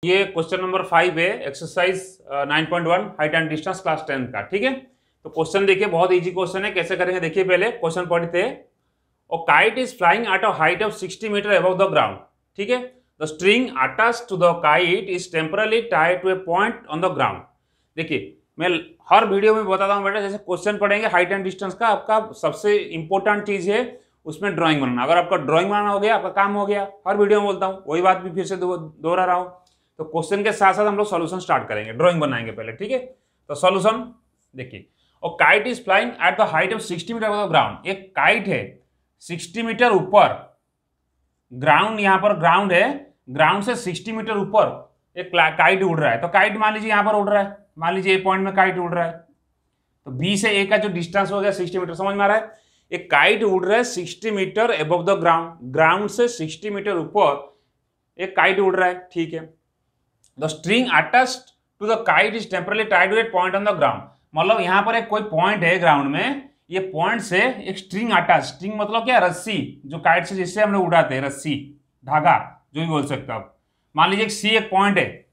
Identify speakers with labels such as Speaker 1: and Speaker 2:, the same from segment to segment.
Speaker 1: ये question number 5 है, exercise 9.1 height and distance class 10 का। ठीक है, तो क्वेश्चन देखिए, बहुत इजी क्वेश्चन है। कैसे करेंगे देखिए, पहले क्वेश्चन पढ़ते हैं। और kite is flying at a height of 60 metre above the ground. ठीक है, the string attached to the kite is temporarily tied to a point on the ground. देखिए, मैं हर वीडियो में बताता हूँ बेटा, जैसे क्वेश्चन पढ़ेंगे हाइट एंड डिस्टेंस का, आपका सबसे इंपॉर्टेंट चीज है उसमें ड्राइंग बनाना। अगर आपका ड्राइंग बनाना हो गया, आपका काम हो गया। हर वीडियो में बोलता हूँ, वही बात भी फिर से दोहरा रहा हूँ। तो क्वेश्चन के साथ साथ हम लोग सॉल्यूशन स्टार्ट करेंगे, ड्राइंग बनाएंगे पहले। ठीक है, तो सॉल्यूशन देखिए। और kite is flying at the height of 60 metre above the ground. एक काइट है 60 मीटर ऊपर, ग्राउंड यहां पर ग्राउंड है, ग्राउंड से 60 मीटर ऊपर एक काइट उड़ रहा है। तो काइट मान लीजिए यहां पर उड़ रहा है, मान लीजिए ए पॉइंट में काइट उड़ रहा है। तो बी से ए का जो डिस्टेंस हो गया 60 मीटर, समझ में आ रहा है। एक काइट उड़ रहा है 60 metre above the ground, ground से 60 मीटर ऊपर एक काइट उड़ रहा है। ठीक है, the string attached to the kite is temporarily tied to a point on the ground. मतलब यहां पर एक कोई पॉइंट है ग्राउंड में, ये पॉइंट से एक स्ट्रिंग अटैच, स्ट्रिंग मतलब क्या, रस्सी, जो काइट से जिससे हमने उड़ाते हैं, रस्सी, धागा, जो भी बोल सकते हो आप। मान लीजिए सी एक पॉइंट है,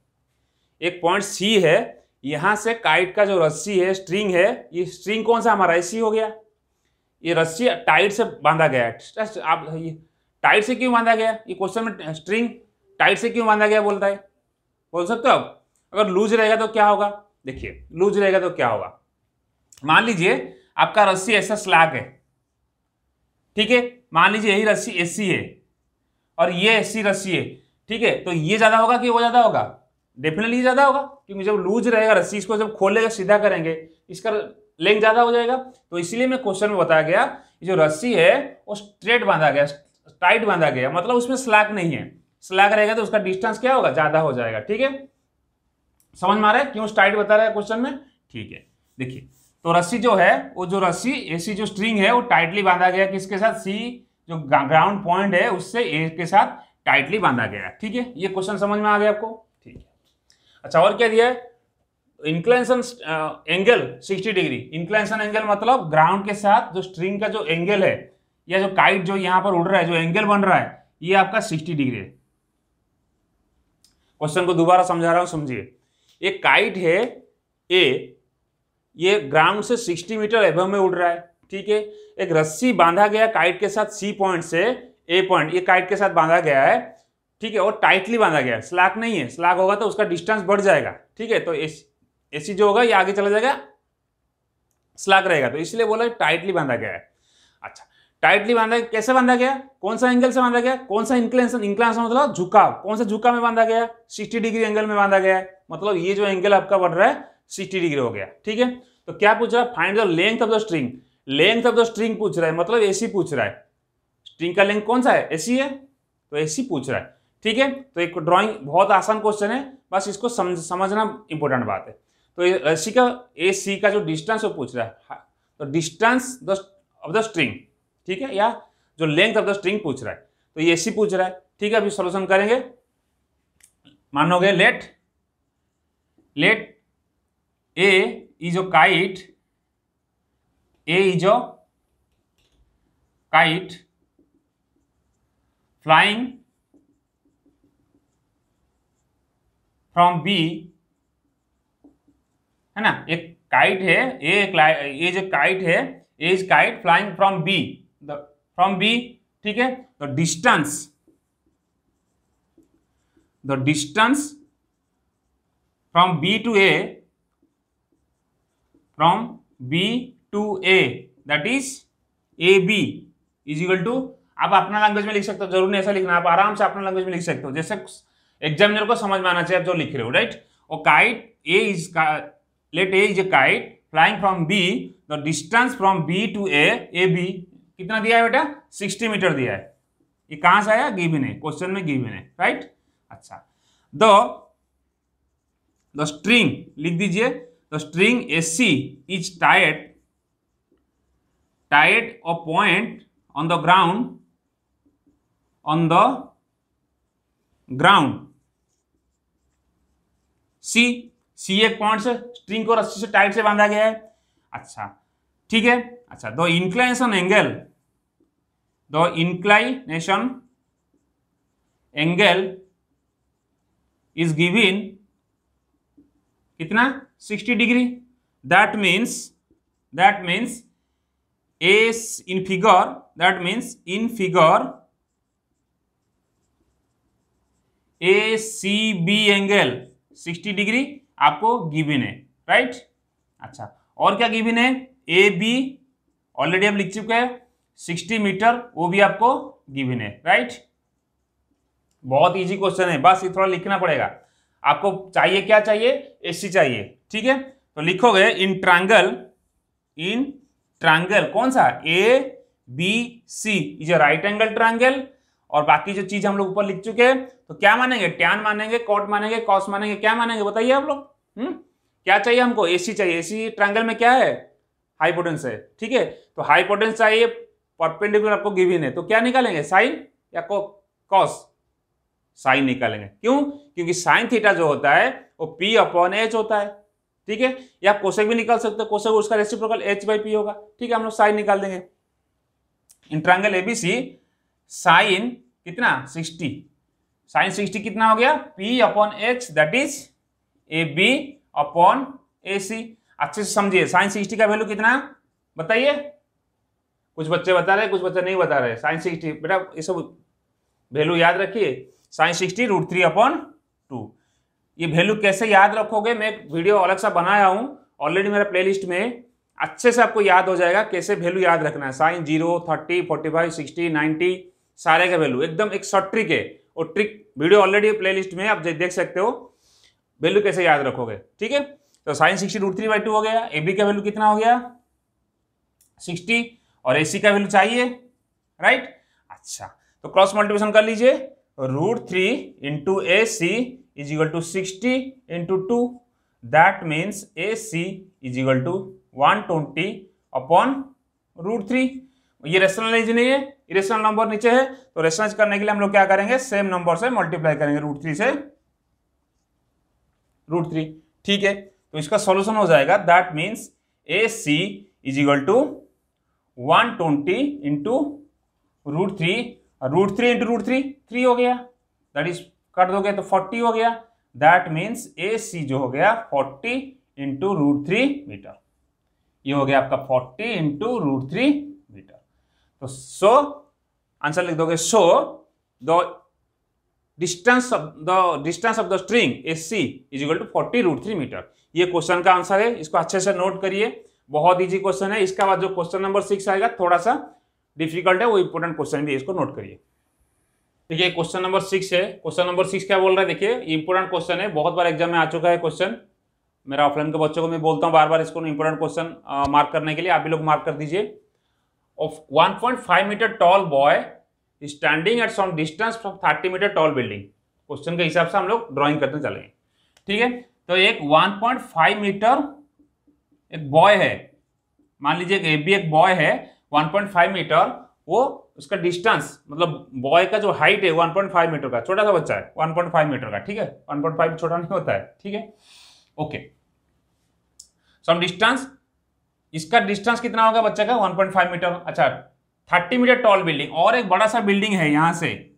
Speaker 1: एक पॉइंट सी है, यहां से काइट का जो रस्सी है, स्ट्रिंग है, ये स्ट्रिंग कौन सा हमारा सी हो गया। ये रस्सी टाइट से बांधा गया है। आप टाइट से क्यों बांधा गया, ये क्वेश्चन में स्ट्रिंग टाइट से क्यों बांधा गया बोलता है, बोल सकते हो आप। अगर लूज रहेगा तो क्या होगा, देखिए लूज रहेगा तो क्या होगा। मान लीजिए आपका रस्सी ऐसा स्लैग है, ठीक है, मान लीजिए यही रस्सी एसी है और ये एसी रस्सी है। ठीक है, तो ये ज्यादा होगा कि वो ज्यादा होगा, डेफिनेटली ज्यादा होगा, क्योंकि जब लूज रहेगा रस्सी, इसको जब खोलेगा सीधा करेंगे, इसका लेंथ ज्यादा हो जाएगा। तो इसीलिए मैं क्वेश्चन में बताया गया, जो रस्सी है वो स्ट्रेट बांधा गया, टाइट बांधा गया, मतलब उसमें स्लैग नहीं है। स्लैग रहेगा तो उसका डिस्टेंस क्या होगा, ज्यादा हो जाएगा। ठीक है, समझ में आ रहा है क्यों टाइट बता रहा है क्वेश्चन में। ठीक है, देखिए, तो रस्सी जो है, वो जो रस्सी एसी जो स्ट्रिंग है, वो टाइटली बांधा गया किसके साथ, सी जो ग्राउंड पॉइंट है उससे ए के साथ टाइटली बांधा गया। ठीक है, ये क्वेश्चन समझ में आ गया आपको। ठीक है, अच्छा और क्या दिया है, inclination angle 60 degree. Inclination angle मतलब ग्राउंड के साथ जो स्ट्रिंग का जो एंगल है, या जो काइट जो यहां पर उड़ रहा है, जो एंगल बन रहा है, ये आपका 60 डिग्री है। क्वेश्चन को दोबारा समझा रहा हूं, समझिए। एक काइट है ए, ये ग्राउंड से 60 मीटर एबव में उड़ रहा है। ठीक है, एक रस्सी बांधा गया काइट के साथ सी पॉइंट से ए पॉइंट, ये काइट के साथ बांधा गया है। ठीक है, और टाइटली बांधा गया है, स्लैग नहीं है। स्लैग होगा तो उसका डिस्टेंस बढ़ जाएगा। ठीक है, तो एसी जो होगा ये आगे चला जाएगा, स्लैग रहेगा, तो इसलिए बोला टाइटली बांधा गया है। अच्छा, टाइटली बांधा, कैसे बांधा गया, कौन सा एंगल से बांधा गया, कौन सा इंक्लिनेशन, इंक्लिनेशन मतलब झुकाव, कौन सा झुकाव में बांधा गया, 60 डिग्री एंगल में बांधा गया है। मतलब ये जो एंगल आपका बढ़ रहा है 60 डिग्री हो गया। ठीक है, तो क्या पूछ रहा है, find the length of the string. Length of the string पूछ रहा है, मतलब एसी पूछ रहा है। स्ट्रिंग का लेंथ कौन सा है, एसी है, तो एसी पूछ रहा है। ठीक है, तो एक ड्राइंग बहुत आसान क्वेश्चन है, बस इसको समझना इंपॉर्टेंट बात है। तो एसी का, एसी का जो डिस्टेंस वो पूछ रहा है, तो डिस्टेंस ऑफ द स्ट्रिंग, ठीक है, या जो लेंथ ऑफ द स्ट्रिंग पूछ रहा है, तो ये एसी पूछ रहा है। ठीक है, अभी सॉल्यूशन करेंगे। मानोगे let A is a kite, A is a kite flying from B, है ना, एक काइट है, ए जो काइट है, A is kite flying from B, from B. ठीक है, तो distance from B to A, from B to A, that is A B is equal to, आप अपना लैंग्वेज में लिख सकते हो, जरूर नहीं ऐसा लिखना, आप आराम से अपना लैंग्वेज में लिख सकते हो, जैसे एग्जामिनर को समझ में आना चाहिए आप जो लिख रहे हो, राइट। और kite A is, let A is a kite flying from B, the distance from B to A B कितना दिया है बेटा, 60 मीटर दिया है। ये कहां से आया, गिवन है, क्वेश्चन में गिवन है, राइट। अच्छा, द स्ट्रिंग लिख दीजिए, the string AC is tied a point on the ground, C एक पॉइंट से स्ट्रिंग को रस्सी से टाइट से बांधा गया है। अच्छा, ठीक है। अच्छा, the inclination angle is given कितना 60 degree. That means in figure A C B angle 60 degree आपको गिवन है, राइट। अच्छा, और क्या गिवन है, ए बी ऑलरेडी आप लिख चुके हैं, 60 मीटर वो भी आपको गिवन है, राइट। बहुत इजी क्वेश्चन है, बस ये थोड़ा लिखना पड़ेगा आपको। चाहिए क्या चाहिए, एसी चाहिए, ठीक है। तो लिखोगे इन ट्रायंगल कौन सा, A B C is a right angle triangle. और बाकी जो चीज हम लोग ऊपर लिख चुके हैं, तो क्या मानेंगे, टैन मानेंगे, कॉट मानेंगे, कॉस मानेंगे, क्या मानेंगे बताइए आप लोग। क्या चाहिए हमको, एसी चाहिए। एसी ट्रायंगल में क्या है, हाइपोटेन्यूस है, ठीक है। तो हाइपोटेन्यूस चाहिए, परपेंडिकुलर आपको गिवन है, तो क्या निकालेंगे, साइन या कॉस, साइन निकालेंगे। क्यों, क्योंकि साइन थीटा जो होता है वो पी अपॉन एच होता है, ठीक है। या आप कोसेक भी निकाल सकते हो, कोसेक उसका रेसिप्रोकल एच बाई पी होगा, ठीक है। हम लोग साइन निकाल देंगे। इन ट्रायंगल एबीसी साइन कितना 60, साइन 60 कितना हो गया, P upon H, that is A B upon A C. अच्छे से समझिए, साइन 60 का वैल्यू कितना बताइए। कुछ बच्चे बता रहे, कुछ बच्चे नहीं बता रहे। साइन 60 बेटा ये सब वैल्यू याद रखिए। साइन 60 √3/2। ये वैल्यू कैसे याद रखोगे, मैं एक वीडियो अलग सा बनाया हूं ऑलरेडी मेरा प्लेलिस्ट में, अच्छे से आपको याद हो जाएगा कैसे वैल्यू याद रखना है। साइन 0, 30, 45, 60, 90 सारे का वैल्यू एकदम एक शॉर्ट ट्रिक है। और ट्रिक वीडियो ऑलरेडी प्लेलिस्ट में आप देख सकते हो, वैल्यू कैसे याद रखोगे, ठीक है। तो साइन 60 √3/2 हो गया। ए बी का वैल्यू कितना हो गया 60, और ए सी का वैल्यू चाहिए, राइट। अच्छा, तो क्रॉस मल्टीप्लिकेशन कर लीजिए, √3 into A C is equal to 60 into 2, that means A C is equal to 120 upon √3। ये रेशनलाइज नहीं है, इरेशनल नंबर नीचे है, तो रेशनलाइज करने के लिए हम लोग क्या करेंगे, सेम नंबर से मल्टीप्लाई करेंगे, √3 से √3, ठीक है। तो इसका सॉल्यूशन हो जाएगा, that means A C is equal to 120 into √3, √3 into √3 3 हो गया, दैट इज कर दोगे तो 40 हो गया। दैट मीन्स ए सी जो हो गया 40 इंटू √3 मीटर। ये हो गया आपका 40 इंटू √3 मीटर। तो सो आंसर लिख दोगे, so the distance of the string AC is equal to 40 √3 metre. ये क्वेश्चन का आंसर है, इसको अच्छे से नोट करिए, बहुत इजी क्वेश्चन है। इसका बाद जो क्वेश्चन नंबर 6 आएगा थोड़ा सा डिफिकल्ट है, वो इंपोर्टेंट क्वेश्चन भी है, इसको नोट करिए। देखिए क्वेश्चन नंबर 6 है। क्वेश्चन नंबर 6 क्या बोल रहा है, देखिए इंपोर्टेंट क्वेश्चन है, बहुत बार एग्जाम में आ चुका है क्वेश्चन। मेरा ऑफलाइन के बच्चों को मैं बोलता हूँ बार बार इसको इंपोर्टेंट क्वेश्चन मार्क करने के लिए, आप भी लोग मार्क कर दीजिए। Of 1.5 metre tall boy standing at some distance from 30 metre tall building. Question के हिसाब से हम लोग ड्राइंग करते चलेंगे, ठीक है। तो एक 1.5 मीटर एक बॉय है, मान लीजिए ए बी एक बॉय है 1.5 मीटर, वो उसका डिस्टेंस मतलब बॉय का जो हाइट है 1.5 मीटर का, छोटा सा बच्चा है 1.5 मीटर का, ठीक है। 1.5 छोटा नहीं होता है, ठीक है, ओके। सम डिस्टेंस, इसका डिस्टेंस कितना होगा बच्चे का 1.5 मीटर। अच्छा, 30 मीटर टॉल बिल्डिंग, और एक बड़ा सा बिल्डिंग है यहां से,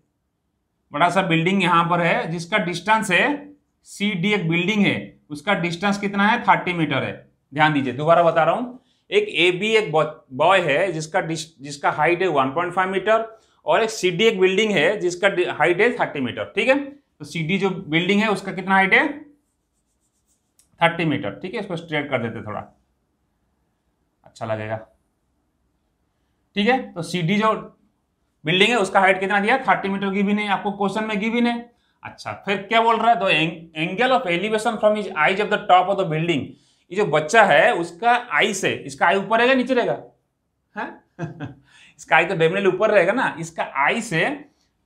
Speaker 1: बड़ा सा बिल्डिंग यहां पर है जिसका डिस्टेंस है CD, एक बिल्डिंग है उसका डिस्टेंस कितना है 30 मीटर है। ध्यान दीजिए, दोबारा बता रहा हूं, एक AB एक बॉय है जिसका हाइट है 1.5 मीटर, और एक CD एक बिल्डिंग है जिसका हाइट है 30 मीटर, ठीक है। तो CD जो बिल्डिंग है उसका कितना हाइट है 30 मीटर, ठीक है। इसको स्ट्रेट कर देते थोड़ा अच्छा लगेगा, ठीक है। तो CD जो बिल्डिंग है उसका हाइट कितना दिया 30 मीटर गिवन है, आपको क्वेश्चन में गिवन है। अच्छा, फिर क्या बोल रहा है, तो angle of elevation from his eyes of the top of the building. ये जो बच्चा है उसका आई से, इसका आई ऊपर रहेगा नीचे रहेगा, हाँ? इसका आई तो डेफिनेटली ऊपर रहेगा ना। इसका आई से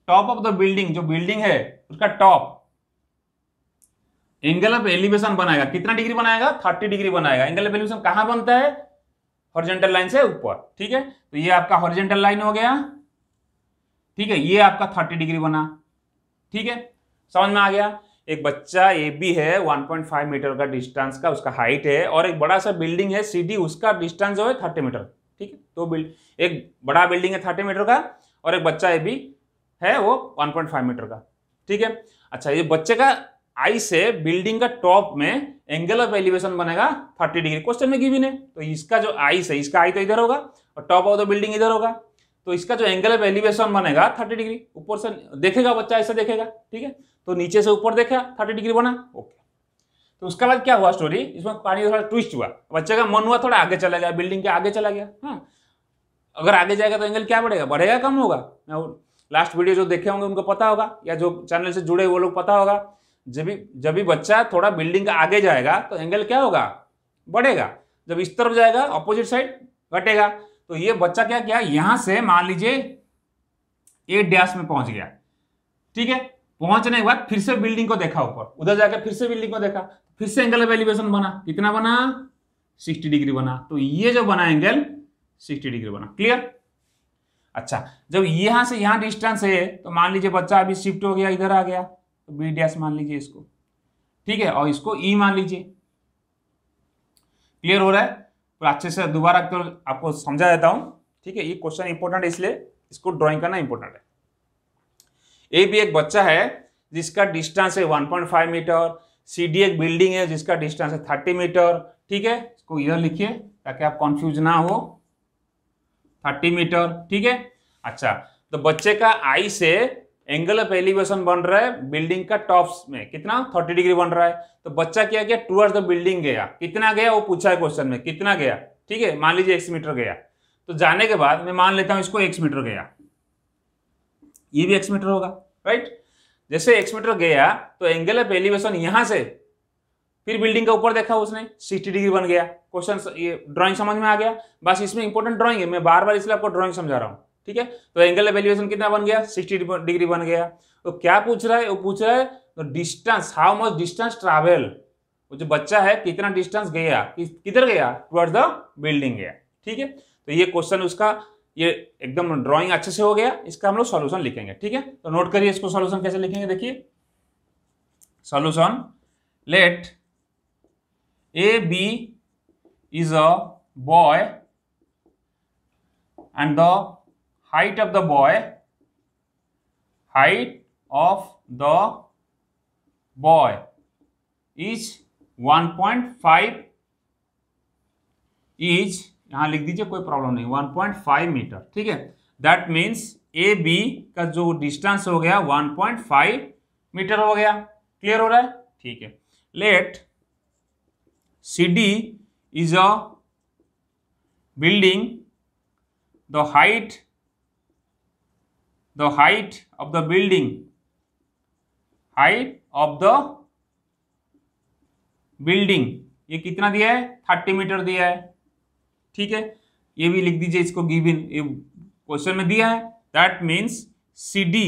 Speaker 1: टॉप ऑफ द बिल्डिंग, जो बिल्डिंग है उसका टॉप एंगल ऑफ एलिवेशन बनाएगा, कितना डिग्री बनाएगा 30 डिग्री बनाएगा। एंगल ऑफ एलिवेशन कहां बनता है, हॉरिजॉन्टल लाइन से ऊपर, ठीक है। तो ये आपका हॉरिजॉन्टल लाइन हो गया, ठीक है। ये आपका 30 डिग्री बना, ठीक है, समझ में आ गया। एक बच्चा AB है 1.5 मीटर का डिस्टेंस का उसका हाइट है, और एक बड़ा सा बिल्डिंग है CD, उसका डिस्टेंस जो है 30 मीटर, ठीक है। तो एक बड़ा बिल्डिंग है 30 मीटर का, और एक बच्चा AB है वो 1.5 मीटर का, ठीक है। अच्छा, ये बच्चे का आई से बिल्डिंग का टॉप में एंगल ऑफ एलिवेशन बनेगा 30 डिग्री, क्वेश्चन में गिवन है। तो इसका जो आई से, इसका आई तो इधर होगा और टॉप ऑफ द बिल्डिंग इधर होगा, तो इसका जो एंगल ऑफ एलिवेशन बनेगा 30 डिग्री। ऊपर से देखेगा बच्चा, ऐसा देखेगा, ठीक है, तो नीचे से ऊपर देखा 30 डिग्री बना, ओके। तो उसके बाद क्या हुआ स्टोरी, इसमें कहानी थोड़ा ट्विस्ट हुआ, बच्चे का मन हुआ थोड़ा आगे चला गया, बिल्डिंग के आगे चला गया। हाँ, अगर आगे जाएगा तो एंगल क्या बढ़ेगा, बढ़ेगा कम होगा। लास्ट वीडियो जो देखे होंगे उनको पता होगा, या जो चैनल से जुड़े वो लोग पता होगा, जब भी बच्चा थोड़ा बिल्डिंग के आगे जाएगा तो एंगल क्या होगा, बढ़ेगा। जब इस तरफ जाएगा ऑपोजिट साइड घटेगा। तो ये बच्चा क्या किया, यहां से मान लीजिए ए डैश में पहुंच गया, ठीक है। पहुंचने के बाद फिर से बिल्डिंग को देखा ऊपर, उधर जाकर फिर से बिल्डिंग को देखा, फिर से एंगल ऑफ एलिवेशन बना, कितना बना, 60 डिग्री बना। तो ये जो बना एंगल 60 डिग्री बना, क्लियर। अच्छा, जब यहां से यहां डिस्टेंस है तो मान लीजिए बच्चा अभी शिफ्ट हो गया, इधर आ गया, तो बी डैश मान लीजिए इसको, ठीक है, और इसको ई मान लीजिए। क्लियर हो रहा है। तो अच्छे से दोबारा तो आपको समझा देता हूं, ठीक है। ये क्वेश्चन इंपॉर्टेंट है इसलिए इसको ड्राइंग करना इंपॉर्टेंट है। ए भी एक बच्चा है जिसका डिस्टेंस है 1.5 मीटर, सी डी एक बिल्डिंग है जिसका डिस्टेंस है 30 मीटर, ठीक है। इसको इधर लिखिए ताकि आप कंफ्यूज ना हो, 30 मीटर, ठीक है। अच्छा, तो बच्चे का आई से एंगल ऑफ एलिवेशन बन रहा है बिल्डिंग का टॉप्स में, कितना, 30 डिग्री बन रहा है। तो बच्चा क्या किया, टुवर्ड्स द बिल्डिंग गया, कितना गया वो पूछा है क्वेश्चन में, कितना गया, ठीक है, मान लीजिए x मीटर गया। तो जाने के बाद मैं मान लेता हूं इसको x मीटर गया, ये भी x मीटर होगा, राइट। जैसे x मीटर गया तो एंगल ऑफ एलिवेशन यहां से फिर बिल्डिंग के ऊपर देखा उसने 60 डिग्री बन गया। क्वेश्चन ये ड्राइंग समझ में आ गया, बस इसमें इंपॉर्टेंट ड्राइंग है, मैं बार बार इसलिए आपको ड्राइंग समझा रहा हूं, ठीक है। तो एंगल ऑफ एलिवेशन कितना बन गया, 60 डिग्री बन गया। तो क्या पूछ रहा है, वो पूछ रहा है तो distance, how much distance travel, वो जो बच्चा है कितना डिस्टेंस गया, किधर गया, टुवर्ड्स द बिल्डिंग गया, ठीक है। तो ये क्वेश्चन उसका ये एकदम ड्राइंग अच्छे से हो गया। इसका हम लोग सॉल्यूशन लिखेंगे, ठीक है। तो नोट करिए इसको, सॉल्यूशन कैसे लिखेंगे, देखिए solution, let A B is a boy and the height of the boy is 1.5 is, यहां लिख दीजिए कोई प्रॉब्लम नहीं, 1.5 मीटर, ठीक है। दैट मीन्स ए बी का जो डिस्टेंस हो गया 1.5 मीटर हो गया। क्लियर हो रहा है, ठीक है। Let C D is a building, the height of the building, ये कितना दिया है, 30 मीटर दिया है, ठीक है। ये भी लिख दीजिए इसको, गिवन, ये क्वेश्चन में दिया है। That means C D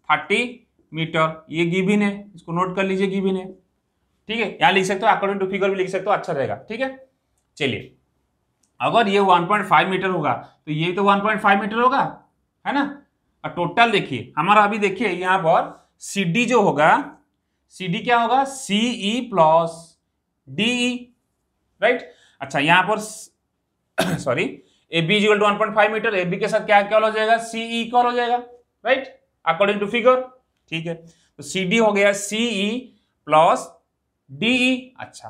Speaker 1: 30 metre, ये गिवन है, इसको नोट कर लीजिए, गिवन है, ठीक है। यहां लिख सकते हो, अकॉर्डिंग टू फिगर भी लिख सकते हो, अच्छा रहेगा, ठीक है। चलिए, अगर ये 1.5 मीटर होगा तो ये तो 1.5 मीटर होगा, है ना। और टोटल देखिए हमारा, अभी देखिए यहां पर सी डी जो होगा, सी डी क्या होगा, सीई प्लस डीई, राइट। अच्छा, यहां पर sorry, A B equal to 1.5 metre, A B के साथ क्या क्या हो जाएगा, सीई इक्वल हो जाएगा, राइट, अकॉर्डिंग टू फिगर, ठीक है। तो सी डी हो गया सीई प्लस डीई। अच्छा,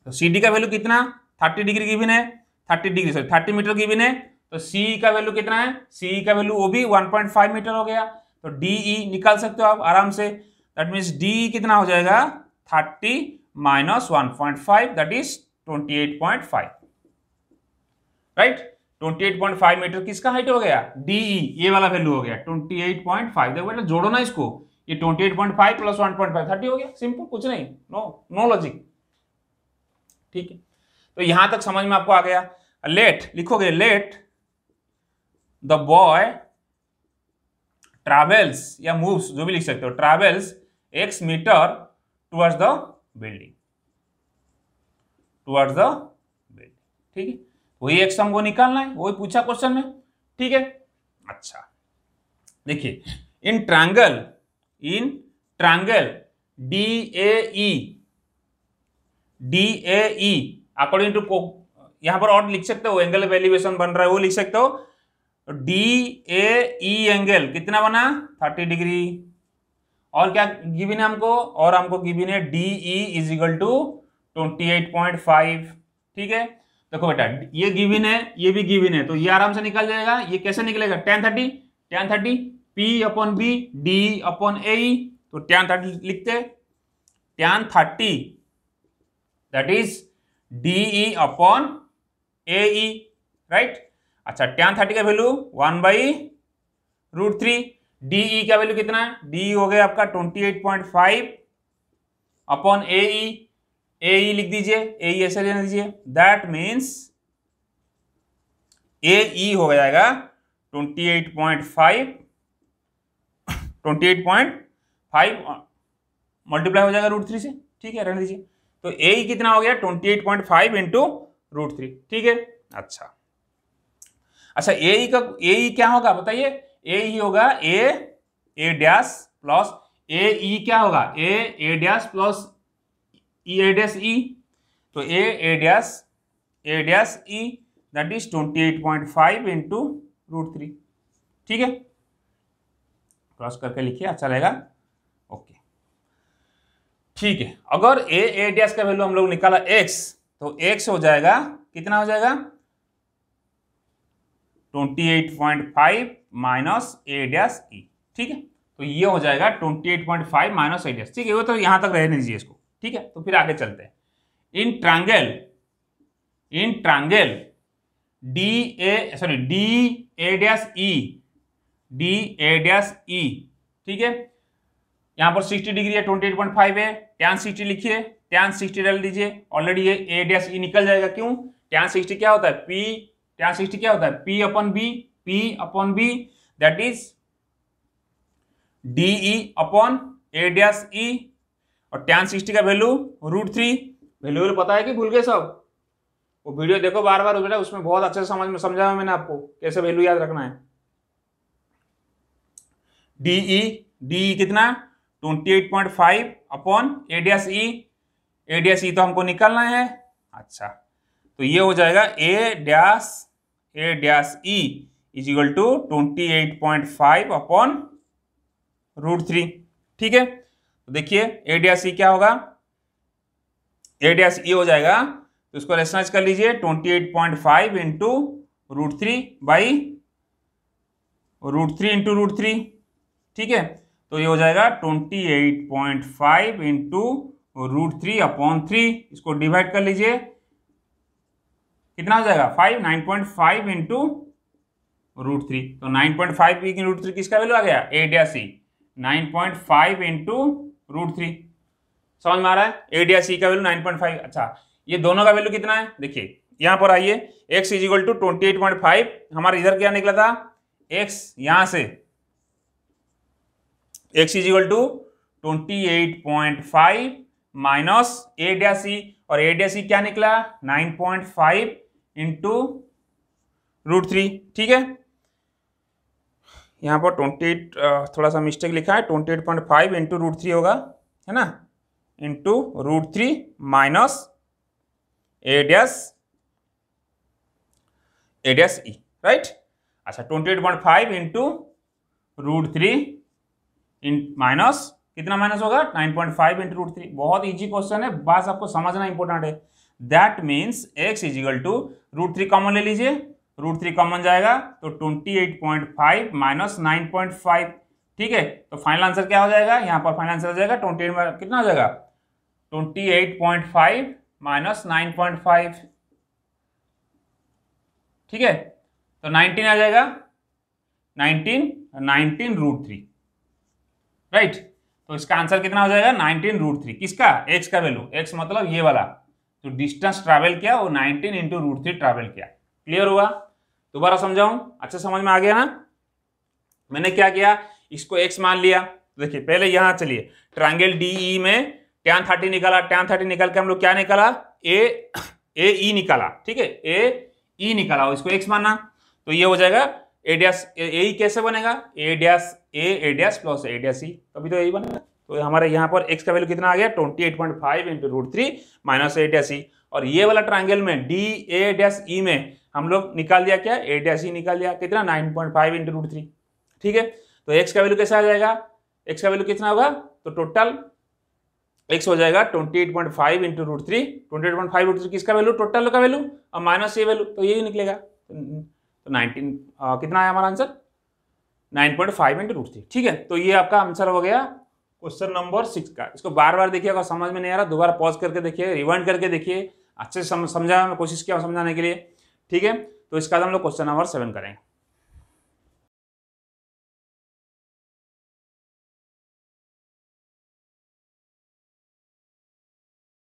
Speaker 1: तो सी डी का वैल्यू कितना, 30 डिग्री गिवन है, 30 मीटर गिवन है। तो सी का वैल्यू कितना है, सी का वैल्यू वो भी 1.5 मीटर हो गया। तो डीई निकाल सकते हो आप आराम से। दैट मीन्स डीई कितना हो जाएगा, 30 minus 1.5, that is 28.5, right. 28.5 metre किसका हाइट हो गया, डीई, ये वाला वैल्यू हो गया 28.5। देखो बेटा जोड़ो ना इसको, ये 28.5 प्लस 1.5 30 हो गया, सिंपल, कुछ नहीं, नो लॉजिक, ठीक है। तो यहां तक समझ में आपको आ गया। लेट लिखोगे, लेट द बॉय ट्रैवल्स या मूव्स, जो भी लिख सकते हो, travels x metre towards the building, ठीक है। वही एक्स हमको निकालना है, वही पूछा क्वेश्चन में, ठीक है। अच्छा, देखिए in triangle DAE according to, यहां पर और लिख सकते हो, एंगल ऑफ एलिवेशन बन रहा है वो लिख सकते हो। DAE एंगल कितना बना, 30 डिग्री, और क्या गिवन है हमको, और हमको गिवन है DE इज इक्वल टू 28.5। ठीक है, देखो बेटा ये गिवन है, ये भी गिवन है, तो ये आराम से निकल जाएगा। ये कैसे निकलेगा, tan 30 P upon B D upon A, तो tan 30 लिखते, tan 30 that is DE upon AE, right. अच्छा, tan 30 का वैल्यू 1/√3, DE का वैल्यू कितना है, DE हो गया आपका 28.5 अपॉन AE लिख दीजिए, AE ऐसे लेने दीजिए, दैट मीन्स AE हो जाएगा 28.5 मल्टीप्लाई हो जाएगा √3 से। ठीक है, रहने दीजिए। तो AE कितना हो गया, 28.5 इंटू √3। ठीक है, अच्छा AE क्या होगा बताइए, AE होगा A डैश प्लस AE क्या होगा, A dash plus A dash E, तो A dash E that is 28.5 into √3। ठीक है, क्रॉस करके लिखिए, अच्छा रहेगा। ओके, ठीक है। अगर A डैश का वैल्यू हम लोग निकाला x, तो x हो जाएगा, कितना हो जाएगा, 28.5 माइनस A डैश E। ठीक है, तो ये हो जाएगा 28.5 माइनस A डैश। ठीक है, वो तो यहां तक रहने दीजिए इसको। ठीक है, तो फिर आगे चलते हैं। In triangle DA dash E, ठीक है, यहां पर 60 डिग्री है, 28.5 है, tan 60 लिखिए, tan 60 डाल दीजिए, ऑलरेडी ये A डैश E निकल जाएगा। क्यों, tan 60 क्या होता है, tan 60 क्या होता है, P upon B that is DE upon A dash E, और tan 60 का वैल्यू √3। वैल्यू पता है कि भूल गए सब, वो वीडियो देखो बार बार बेटा, उसमें बहुत अच्छे से समझाया मैंने आपको कैसे वैल्यू याद रखना है। DE कितना, 28.5 अपॉन A डैश E तो हमको निकालना है। अच्छा, तो ये हो जाएगा A dash E is equal to 28.5 upon √3। ठीक है, तो देखिए A डैश E क्या होगा, A डैश E हो जाएगा, तो इसको रेशनलाइज कर लीजिए, 28.5 इंटू √3 बाई √3 इंटू √3। ठीक है, तो ये हो जाएगा 28.5 इंटू √3 अपॉन 3, इसको डिवाइड कर लीजिए, कितना हो जाएगा 5, 9.5 इंटू √3, तो 9.5 इंटू √3 किसका वैल्यू आ गया, A डैश E, 9.5 इंटू √3। समझ में आ रहा है, A डैश E का वैल्यू 9.5। अच्छा, ये दोनों का वैल्यू कितना है, देखिए यहां पर आइए, x इज इक्वल टू 28.5, हमारा इधर क्या निकला था, x यहां से x is equal to 28.5 minus A dash E, और A डैश E क्या निकला, 9.5 इंटू √3। ठीक है, यहां पर 28 थोड़ा सा मिस्टेक लिखा है, 28.5 इंटू √3 होगा, है ना, into √3 minus A dash E, right. अच्छा, 28.5 इंटू √3 माइनस, कितना माइनस होगा, 9.5 इंटू √3। बहुत इजी क्वेश्चन है, बस आपको समझना इंपॉर्टेंट है। That means x is equal to √3 common ले लीजिए, √3 कॉमन जाएगा, तो 28.5 माइनस 9.5। ठीक है, तो फाइनल आंसर क्या हो जाएगा, यहाँ पर फाइनल आंसर हो जाएगा 28, कितना हो जाएगा, 28.5 माइनस 9.5। ठीक है, तो 19 आ जाएगा, 19 √3, राइट। तो इसका आंसर कितना हो जाएगा, 19 √3, किसका, x का वैल्यू, x मतलब ये वाला जो डिस्टेंस ट्रैवल किया वो 19 इंटू √3 ट्रैवल किया। क्लियर हुआ, दोबारा समझाऊं, अच्छा समझ में आ गया ना। मैंने क्या किया, इसको x मान लिया, देखिए पहले यहां चलिए, ट्रायंगल DE में tan 30 निकाला, tan 30 निकाल के हम लोग क्या निकाला, AE निकाला। ठीक है, AE निकाला, इसको x माना, तो ये हो जाएगा A डैश AE कैसे बनेगा, A dash plus A dash E, तभी तो यही बनेगा। तो हमारे यहाँ पर x का वैल्यू कितना आ गया, 28.5 into √3 minus A dash E, और ये वाला ट्रायंगल में DA डैश E में हम लोग निकाल दिया क्या, A डैश E निकाल दिया, कितना 9.5 इंटू √3। ठीक है, तो x का वैल्यू कैसा आ जाएगा, एक्स का वैल्यू कितना होगा, तो टोटल एक्स हो जाएगा 28.5 into root three. 28.5 root three किसका वैल्यू, टोटल का वैल्यू, और माइनस ये वैल्यू, तो यही निकलेगा। तो 19 कितना है हमारा आंसर, 9.5 इंटू रूट थ्री। ठीक है, तो ये आपका आंसर हो गया क्वेश्चन नंबर 6 का। इसको बार बार देखिए, अगर समझ में नहीं आ रहा दोबारा पॉज करके देखिए, रिवाइंड करके देखिए, अच्छे से समझा, मैं कोशिश किया समझाने के लिए। ठीक है, तो इसका हम लोग क्वेश्चन नंबर 7 करेंगे।